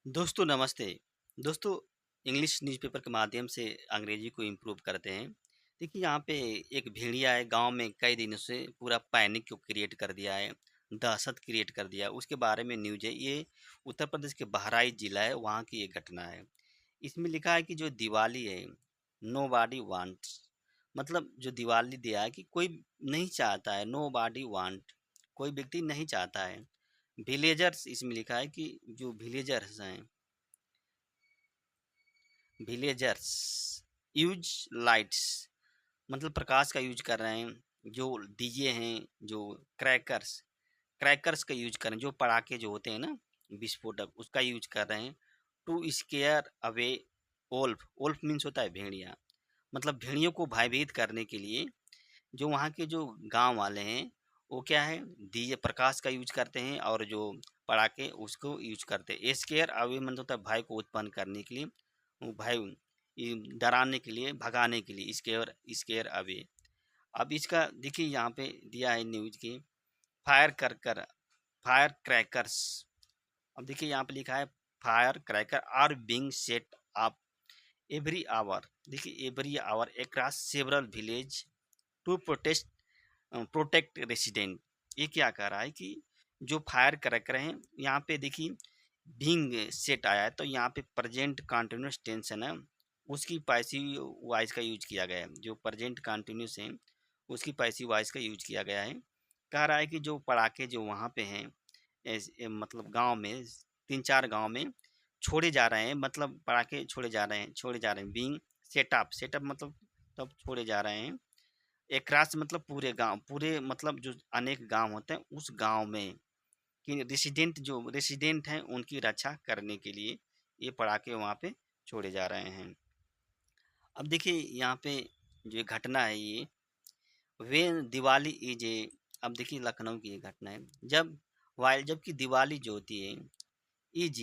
दोस्तों नमस्ते। दोस्तों इंग्लिश न्यूज़पेपर के माध्यम से अंग्रेजी को इम्प्रूव करते हैं। देखिए यहाँ पे एक भेड़िया है गाँव में कई दिनों से पूरा पैनिक को क्रिएट कर दिया है, दहशत क्रिएट कर दिया है। उसके बारे में न्यूज़ है। ये उत्तर प्रदेश के बहराइच जिला है, वहाँ की ये घटना है। इसमें लिखा है कि जो दिवाली है, नोबॉडी वांट्स, मतलब जो दिवाली दिया है कि कोई नहीं चाहता है, नोबॉडी वांट, कोई व्यक्ति नहीं चाहता है। विलेजर्स इसमें लिखा है कि जो विलेजर्स हैं, विलेजर्स यूज लाइट्स, मतलब प्रकाश का यूज कर रहे हैं। जो डीजे हैं, जो क्रैकर्स क्रैकर्स का यूज कर रहे हैं, जो पटाखे जो होते हैं ना, विस्फोटक, उसका यूज कर रहे हैं। टू स्केयर अवे ओल्फ, ओल्फ मीन्स होता है भेड़िया, मतलब भेड़ियों को भयभीत करने के लिए जो वहाँ के जो गांव वाले हैं, वो क्या है, डीजे प्रकाश का यूज करते हैं और जो पटाखे उसको यूज करते हैं। स्केयर अवे मतलब होता है भय को उत्पन्न करने के लिए, वो भय डराने के लिए, भगाने के लिए, स्केयर स्केयर अवे। अब इसका देखिए यहाँ पे दिया है न्यूज की, फायर कर कर फायर क्रैकर्स। अब देखिए यहाँ पे लिखा है fire cracker are being set up every hour. देखिए every hour across several village to protect resident. ये क्या कह रहा है कि जो फायर क्रैकर हैं यहाँ पे देखिए बीइंग सेट आया है, तो यहाँ पे प्रेजेंट कंटिन्यूस टेंस है ना, उसकी पैसिव वॉइस का यूज किया गया है। जो प्रेजेंट कंटिन्यूस है उसकी पैसिव वॉइस का यूज किया गया है। कह रहा है कि जो पटाखे जो वहाँ पे हैं, मतलब गांव में, तीन चार गांव में छोड़े जा रहे हैं, मतलब पटाखे छोड़े जा रहे हैं बीइंग सेटअप, सेटअप मतलब तब छोड़े जा रहे हैं। एकरास मतलब पूरे गांव, पूरे मतलब जो अनेक गांव होते हैं उस गांव में कि रेसिडेंट, जो रेसिडेंट हैं उनकी रक्षा करने के लिए ये पटाखे वहाँ पे छोड़े जा रहे हैं। अब देखिए यहाँ पे जो ये घटना है, ये वे दिवाली इज ए, अब देखिए लखनऊ की ये घटना है। जबकि दिवाली जो होती है, is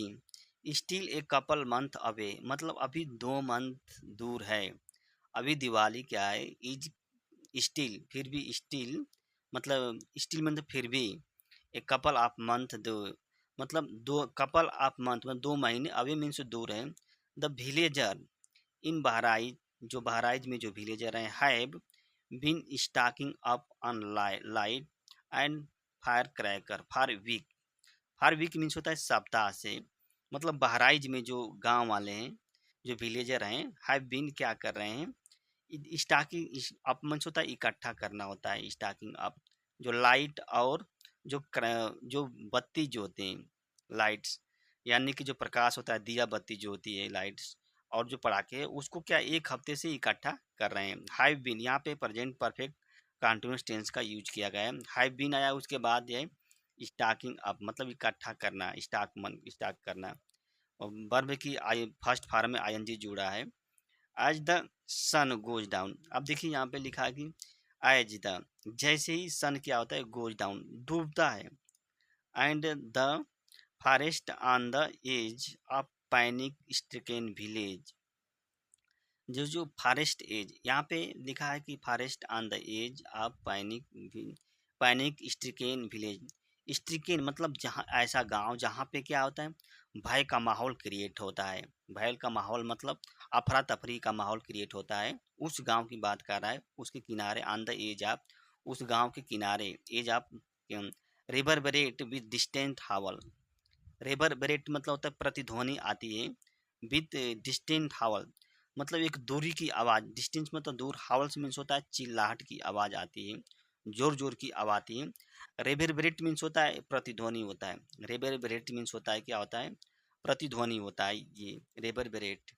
still a couple month away, मतलब अभी 2 मंथ दूर है। अभी दिवाली क्या है, इज स्टिल, फिर भी स्टिल, मतलब स्टिल मतलब फिर भी, एक कपल ऑफ मंथ, दो मतलब दो कपल ऑफ मंथ मतलब 2 महीने, अवे मीन्स दूर है। द विलेजर इन बहराइच, जो बहराइच में जो विलेजर हैं, have been stocking up on light and fire cracker for week means होता है सप्ताह से। मतलब बहराइच में जो गांव वाले हैं, जो विलेजर हैं, हैव बीन क्या कर रहे हैं, स्टॉकिंग अप मीन्स होता है इकट्ठा करना होता है, स्टॉकिंग अप, जो लाइट और जो बत्ती जो होते हैं लाइट्स, यानी कि जो प्रकाश होता है, दिया बत्ती जो होती है लाइट्स, और जो पटाखे हैं उसको क्या एक हफ्ते से इकट्ठा कर रहे हैं। हैव बीन यहाँ पे प्रेजेंट परफेक्ट कंटिन्यूस टेंस का यूज किया गया है। हैव बीन आया, उसके बाद ये स्टॉकिंग अप मतलब इकट्ठा करना, स्टॉक करना, और वर्ब की आई फर्स्ट फॉर्म में आईएनजी जुड़ा है। As the sun goes down, अब देखिए यहाँ पे लिखा है कि एज द, जैसे ही सन क्या होता है, गोज डाउन डूबता है, and the forest on the edge of panic stricken village. जो फॉरेस्ट एज यहाँ पे लिखा है कि forest on the edge of panic stricken village. Stricken मतलब जहाँ, ऐसा गांव जहाँ पे क्या होता है, भय का माहौल क्रिएट होता है। भय का माहौल मतलब अफरा तफरी का माहौल क्रिएट होता है। उस गांव की बात कर रहा है, उसके किनारे ऑन द एज ऑफ, उस गांव के किनारे, edge of reverberate with distant howl. Reverberate मतलब होता है प्रतिध्वनि आती है, विद डिस्टेंट हावल मतलब एक दूरी की आवाज़, डिस्टेंस मतलब दूर, हावल्स मीन्स होता है चिल्लाहट की आवाज़ आती है, जोर जोर की आवाज़ आती है। रेबरबेरेट मीन्स होता है प्रतिध्वनि होता है। रेबरबेरेट मीन्स होता है क्या होता है, प्रतिध्वनि होता है ये रेबरबेरेट।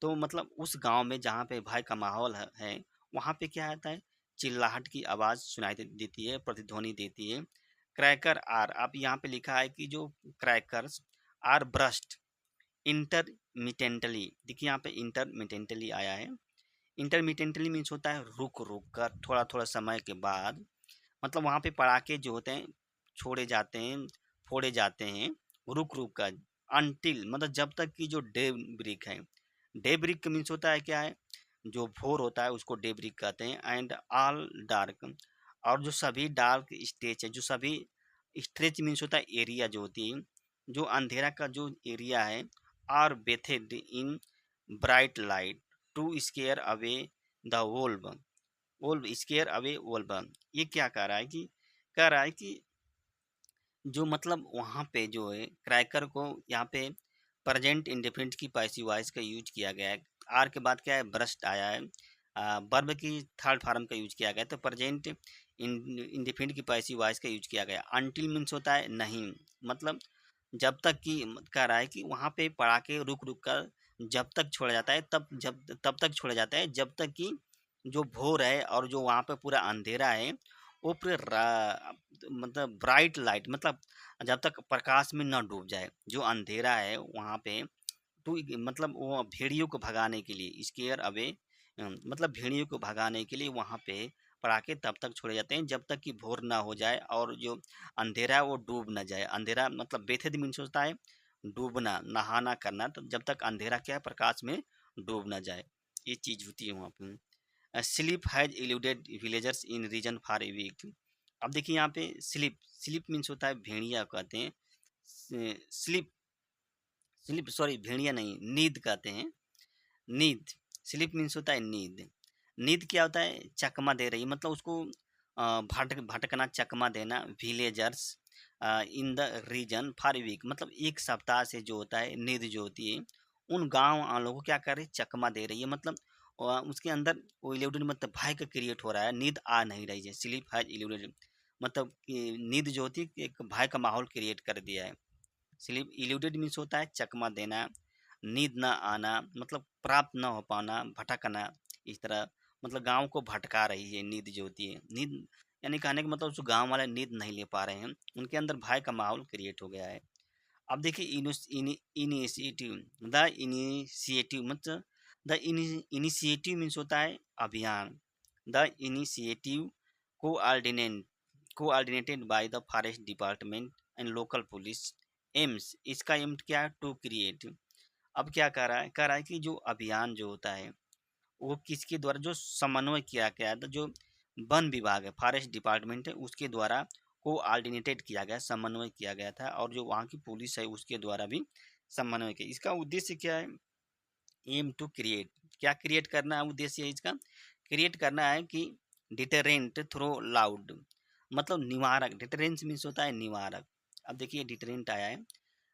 तो मतलब उस गांव में जहाँ पे भय का माहौल है, वहाँ पे क्या आता है, चिल्लाहट की आवाज़ सुनाई देती है, प्रतिध्वनि देती है। क्रैकर आर, अब यहाँ पे लिखा है कि जो क्रैकर्स आर ब्रस्ट इंटरमिटेंटली, देखिए यहाँ पे इंटरमिटेंटली आया है। इंटरमिटेंटली मीन्स होता है रुक रुक कर, थोड़ा थोड़ा समय के बाद, मतलब वहाँ पे पटाखे जो होते हैं छोड़े जाते हैं, फोड़े जाते हैं, रुक रुक कर, अनटिल मतलब जब तक कि जो डे ब्रिक है, डे ब्रिक मीन्स होता है क्या है, जो भोर होता है उसको डे ब्रिक कहते हैं। एंड ऑल डार्क, और जो सभी डार्क स्टेच है, जो सभी स्ट्रेच मीन्स होता है एरिया जो होती है, जो अंधेरा का जो एरिया है are bathed in bright light to scare away the wolves. Wolves scare away wolves, ये क्या कह रहा है कि जो मतलब वहाँ पे जो है क्रैकर को यहाँ पे प्रेजेंट इंडेफिनिट की पैसिव वॉइस का यूज किया गया है। आर के बाद क्या है, ब्रस्ट आया है। वर्ब की थर्ड फॉर्म का यूज किया गया है, तो प्रेजेंट इंडेफिनिट की पैसिव वॉइस का यूज किया गया। अनटिल मीन्स होता है नहीं, मतलब जब तक कि कह रहा है कि वहाँ पे पढ़ा के रुक रुक कर जब तक छोड़ा जाता है तब तक छोड़ा जाता है जब तक कि जो भोर है और जो वहाँ पे पूरा अंधेरा है वो पूरे मतलब ब्राइट लाइट, मतलब जब तक प्रकाश में न डूब जाए। जो अंधेरा है वहाँ पे टू मतलब वो भेड़ियों को भगाने के लिए स्केयर अवे, मतलब भेड़ियों को भगाने के लिए वहाँ पे पटाखे तब तक छोड़े जाते हैं जब तक कि भोर ना हो जाए और जो अंधेरा है वो डूब ना जाए। अंधेरा मतलब बेथेद मीन्स होता है डूबना, नहाना करना, तो जब तक अंधेरा क्या है प्रकाश में डूब ना जाए, ये चीज़ होती है वहाँ पे। Sleep has eluded villagers in region for a week. अब देखिए यहाँ पे स्लीप, स्लीप मीन्स होता है भेड़िया कहते हैं। स्लीप, स्लीप सॉरी भेड़िया नहीं, नींद कहते हैं, नींद। स्लीप मीन्स होता है नींद। नींद क्या होता है, चकमा दे रही है, मतलब उसको भटकना, चकमा देना। Villagers in the region for week, मतलब एक सप्ताह से जो होता है नींद जो होती है उन गांव वालों को क्या कर रही है, चकमा दे रही है, मतलब उसके अंदर वो इल्यूडेड मतलब भय का क्रिएट हो रहा है, नींद आ नहीं रही है। स्लीप हैज इल्यूडेड मतलब कि नींद जो होती है एक भय का माहौल क्रिएट कर दिया है। स्लीप इल्यूडेड मीन्स होता है चकमा देना, नींद ना आना, मतलब प्राप्त ना हो पाना, भटकना। इस तरह मतलब गाँव को भटका रही है नींद जो होती है। नींद यानी कहने का मतलब जो गाँव वाले नींद नहीं ले पा रहे हैं, उनके अंदर भय का माहौल क्रिएट हो गया है। अब देखिए इनिशिएटिव, द इनिशिएटिव मतलब द इनिशिएटिव मीन्स होता है अभियान। The initiative coordinate coordinated by the forest department and local police AIIMS, इसका एम क्या है, टू क्रिएट। अब क्या कह रहा है कि जो अभियान जो होता है वो किसके द्वारा जो समन्वय किया गया था, जो वन विभाग है फॉरेस्ट डिपार्टमेंट है उसके द्वारा कोऑर्डिनेटेड किया गया, समन्वय किया गया था, और जो वहाँ की पुलिस है उसके द्वारा भी समन्वय किया। इसका उद्देश्य क्या है, एम टू क्रिएट, क्या क्रिएट करना है, उद्देश्य है इसका क्रिएट करना है कि डिटरेंट थ्रो लाउड, मतलब निवारक। डिटरेंस मीन्स होता है निवारक। अब देखिए डिटरेंट आया है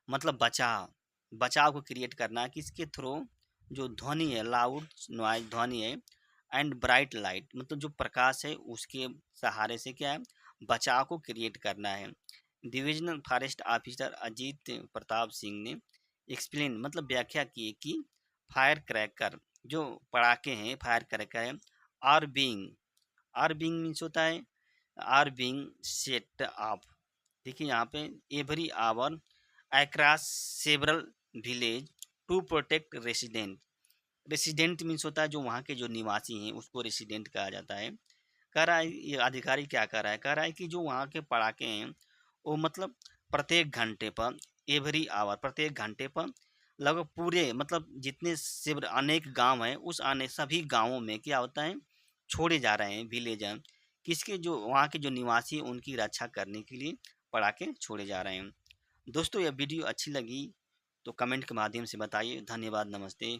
मतलब बचाव, बचाव को क्रिएट करना है किसके थ्रू, जो ध्वनि है, लाउड नॉइज ध्वनि है, एंड ब्राइट लाइट मतलब जो प्रकाश है उसके सहारे से क्या है बचाव को क्रिएट करना है। Divisional forest officer Ajit Pratap Singh ने एक्सप्लेन मतलब व्याख्या की कि फायर क्रैकर, जो पड़ाके हैं फायर क्रैकर है, are being, are being means होता है आर बीइंग सेट ऑफ। देखिए यहाँ पे every hour across several village to protect resident. Resident means होता है जो वहाँ के जो निवासी हैं उसको रेसिडेंट कहा जाता है। कह रहा है ये अधिकारी क्या कह रहा है, कह रहा है कि जो वहाँ के पड़ाके हैं वो मतलब प्रत्येक घंटे पर, एवरी आवर प्रत्येक घंटे पर लगभग पूरे मतलब जितने शिविर अनेक गांव हैं उस आने सभी गांवों में क्या होता है छोड़े जा रहे हैं विलेजर, किसके जो वहाँ के जो निवासी हैं उनकी रक्षा करने के लिए पड़ाके छोड़े जा रहे हैं। दोस्तों यह वीडियो अच्छी लगी तो कमेंट के माध्यम से बताइए। धन्यवाद, नमस्ते।